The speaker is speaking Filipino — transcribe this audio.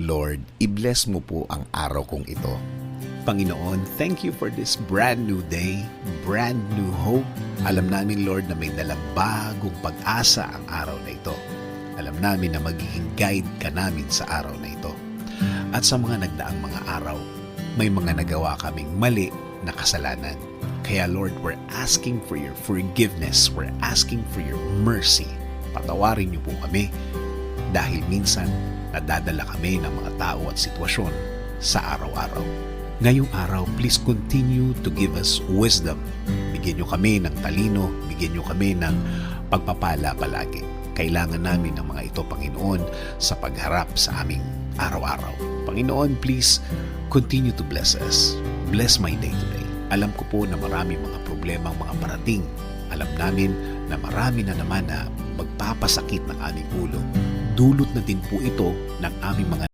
Lord, i-bless mo po ang araw kong ito. Panginoon, thank you for this brand new day, brand new hope. Alam namin, Lord, na may dalang bagong pag-asa ang araw na ito. Alam namin na magiging guide ka namin sa araw na ito. At sa mga nagdaang mga araw, may mga nagawa kaming mali na kasalanan. Kaya Lord, we're asking for your forgiveness. We're asking for your mercy. Patawarin niyo po kami dahil minsan nadadala kami ng mga tao at sitwasyon sa araw-araw. Ngayong araw, please continue to give us wisdom. Bigyan niyo kami ng talino, bigyan niyo kami ng pagpapala palagi. Kailangan namin ng mga ito, Panginoon, sa pagharap sa aming araw-araw. Panginoon, please continue to bless us. Bless my day today. Alam ko po na marami mga problema ang mga parating. Alam namin na marami na naman na magpapasakit ng aming ulo. Dulot na din po ito ng aming mga